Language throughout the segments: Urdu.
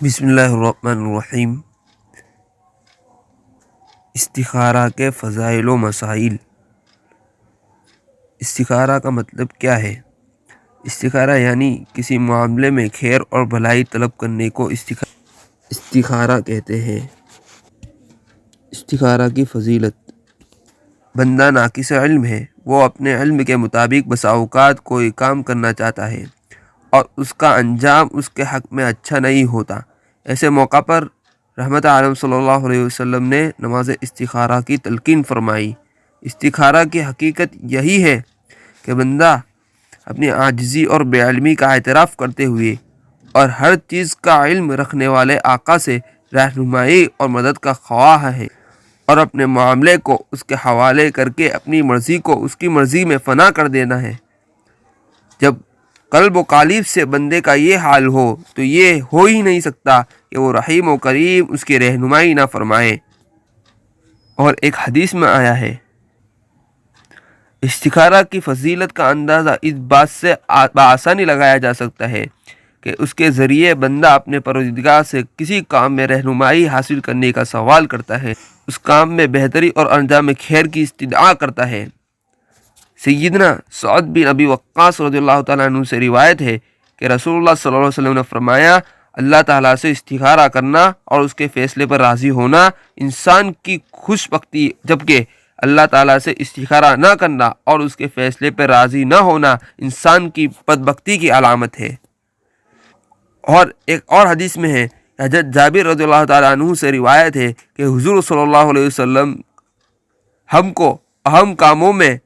بسم اللہ الرحمن الرحیم۔ استخارہ کے فضائل و مسائل۔ استخارہ کا مطلب کیا ہے؟ استخارہ یعنی کسی معاملے میں خیر اور بھلائی طلب کرنے کو استخارہ کہتے ہیں۔ استخارہ کی فضیلت۔ بندہ ناقص علم ہے، وہ اپنے علم کے مطابق بسا اوقات کوئی کام کرنا چاہتا ہے اور اس کا انجام اس کے حق میں اچھا نہیں ہوتا۔ ایسے موقع پر رحمت عالم صلی اللہ علیہ وسلم نے نماز استخارہ کی تلقین فرمائی۔ استخارہ کی حقیقت یہی ہے کہ بندہ اپنی عاجزی اور بے علمی کا اعتراف کرتے ہوئے اور ہر چیز کا علم رکھنے والے آقا سے رہنمائی اور مدد کا خواہ ہے اور اپنے معاملے کو اس کے حوالے کر کے اپنی مرضی کو اس کی مرضی میں فنا کر دینا ہے۔ جب قلب و قالب سے بندے کا یہ حال ہو تو یہ ہو ہی نہیں سکتا کہ وہ رحیم و کریم اس کی رہنمائی نہ فرمائے۔ اور ایک حدیث میں آیا ہے، استخارہ کی فضیلت کا اندازہ اس بات سے بآسانی لگایا جا سکتا ہے کہ اس کے ذریعے بندہ اپنے پروردگار سے کسی کام میں رہنمائی حاصل کرنے کا سوال کرتا ہے، اس کام میں بہتری اور انجام خیر کی استدعا کرتا ہے۔ سیدنا سعد بن ابی وقاص رضی اللہ تعالیٰ عنہ سے روایت ہے کہ رسول اللہ صلی اللہ علیہ وسلم نے فرمایا، اللہ تعالیٰ سے استخارہ کرنا اور اس کے فیصلے پر راضی ہونا انسان کی خوش بختی، جبکہ اللہ تعالیٰ سے استخارہ نہ کرنا اور اس کے فیصلے پر راضی نہ ہونا انسان کی بدبختی کی علامت ہے۔ اور ایک اور حدیث میں ہے، حضرت جابر رضی اللہ تعالیٰ عنہ سے روایت ہے کہ حضور صلی اللہ علیہ وسلم ہم کو اہم کاموں میں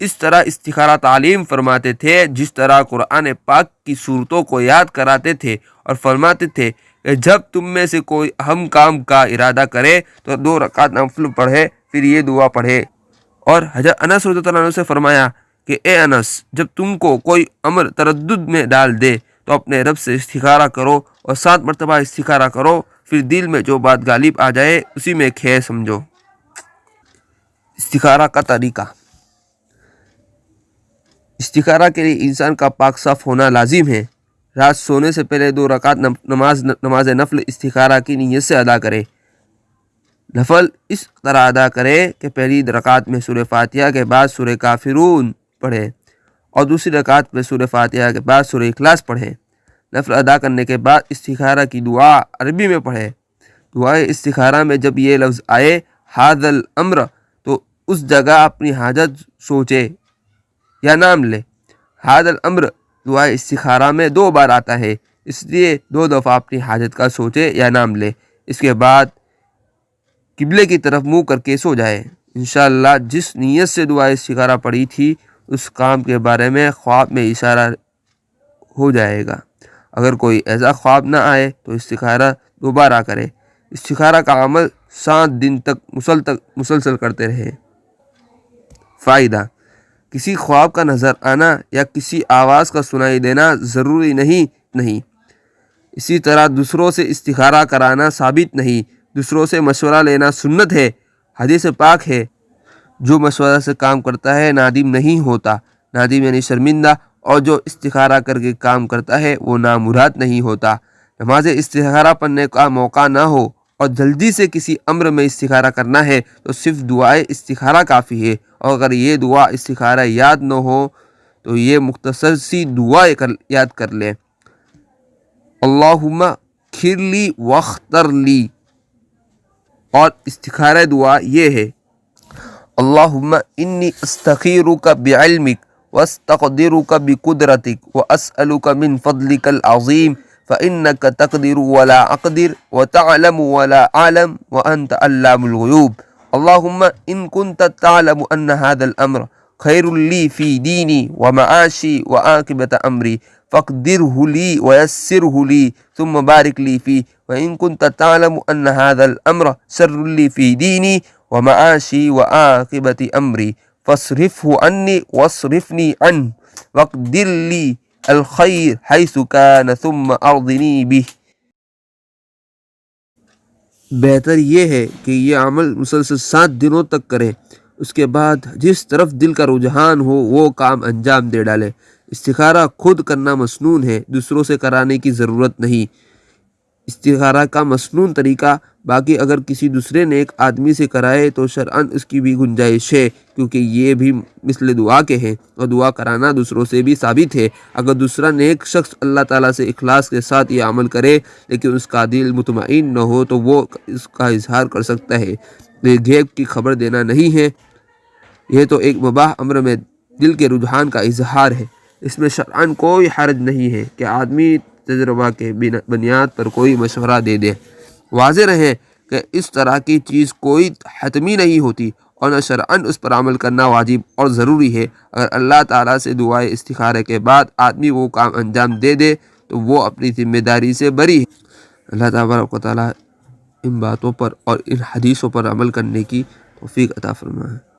اس طرح استخارہ تعلیم فرماتے تھے جس طرح قرآن پاک کی صورتوں کو یاد کراتے تھے، اور فرماتے تھے کہ جب تم میں سے کوئی اہم کام کا ارادہ کرے تو 2 رکعت نفل پڑھے، پھر یہ دعا پڑھے۔ اور حضرت انس رضی اللہ عنہ سے فرمایا کہ اے انس، جب تم کو کوئی امر تردد میں ڈال دے تو اپنے رب سے استخارہ کرو اور 7 مرتبہ استخارہ کرو، پھر دل میں جو بات غالب آ جائے اسی میں خیر سمجھو۔ استخارہ کا طریقہ۔ استخارہ کے لیے انسان کا پاک صاف ہونا لازم ہے۔ رات سونے سے پہلے 2 رکعت نماز نفل استخارہ کی نیت سے ادا کرے۔ نفل اس طرح ادا کرے کہ پہلی رکعت میں سورہ فاتحہ کے بعد سورہ کافرون پڑھے اور دوسری رکعت میں سورہ فاتحہ کے بعد سورہ اخلاص پڑھے۔ نفل ادا کرنے کے بعد استخارہ کی دعا عربی میں پڑھے۔ دعائے استخارہ میں جب یہ لفظ آئے ھذا الامر تو اس جگہ اپنی حاجت سوچے یا نام لے۔ ھذا الامر دعائے استخارہ میں 2 بار آتا ہے، اس لیے 2 دفعہ اپنی حاجت کا سوچے یا نام لے۔ اس کے بعد قبلے کی طرف منہ کر کے سو جائے۔ انشاءاللہ جس نیت سے دعائے استخارہ پڑھی تھی اس کام کے بارے میں خواب میں اشارہ ہو جائے گا۔ اگر کوئی ایسا خواب نہ آئے تو استخارہ دوبارہ کرے۔ استخارہ کا عمل 7 دن تک مسلسل کرتے رہے۔ فائدہ: کسی خواب کا نظر آنا یا کسی آواز کا سنائی دینا ضروری نہیں۔ اسی طرح دوسروں سے استخارہ کرانا ثابت نہیں۔ دوسروں سے مشورہ لینا سنت ہے۔ حدیث پاک ہے، جو مشورہ سے کام کرتا ہے نادم نہیں ہوتا۔ نادم یعنی شرمندہ، اور جو استخارہ کر کے کام کرتا ہے وہ نامراد نہیں ہوتا۔ نماز استخارہ پڑھنے کا موقع نہ ہو اور جلدی سے کسی امر میں استخارہ کرنا ہے تو صرف دعائے استخارہ کافی ہے، اور اگر یہ دعا استخارہ یاد نہ ہو تو یہ مختصر سی دعا یاد کر لیں، اللہم اغفر لی واختر لی۔ اور استخارہ دعا یہ ہے، اللہم انی استخیرک بعلمک واستقدرک بقدرتک واسألک من فضلک العظیم فإنک تقدر ولا اقدر وتعلم ولا اعلم وانت علام الغیوب۔ اللہم ان کنت تعلم ان هذا الامر خیر لی فی دینی ومعاشی وعاقبت امری فاقدره لی ویسره لی ثم بارک لی فی، وإن كنت تعلم أن هذا الأمر شر لي في ديني ومعاشي وعاقبة أمري فاصرفه عني واصرفني عنه واقدر لي الخير حيث كان ثم أرضني به۔ بہتر یہ ہے کہ یہ عمل مسلسل 7 دنوں تک کرے، اس کے بعد جس طرف دل کا رجحان ہو وہ کام انجام دے ڈالے۔ استخارہ خود کرنا مسنون ہے، دوسروں سے کرانے کی ضرورت نہیں۔ استخارہ کا مسنون طریقہ باقی اگر کسی دوسرے نیک آدمی سے کرائے تو شرعاً اس کی بھی گنجائش ہے، کیونکہ یہ بھی مثل دعا کے ہیں اور دعا کرانا دوسروں سے بھی ثابت ہے۔ اگر دوسرا نیک شخص اللہ تعالیٰ سے اخلاص کے ساتھ یہ عمل کرے لیکن اس کا دل مطمئن نہ ہو تو وہ اس کا اظہار کر سکتا ہے۔ یہ غیب کی خبر دینا نہیں ہے، یہ تو ایک مباح امر میں دل کے رجحان کا اظہار ہے۔ اس میں شرعاً کوئی حرج نہیں ہے کہ آدمی تجربہ کے بنیاد پر کوئی مشورہ دے دے۔ واضح رہے کہ اس طرح کی چیز کوئی حتمی نہیں ہوتی اور نہ شرعاً اس پر عمل کرنا واجب اور ضروری ہے۔ اگر اللہ تعالیٰ سے دعائے استخارہ کے بعد آدمی وہ کام انجام دے دے تو وہ اپنی ذمہ داری سے بری ہے۔ اللہ تبارک و تعالیٰ ان باتوں پر اور ان حدیثوں پر عمل کرنے کی توفیق عطا فرمائے۔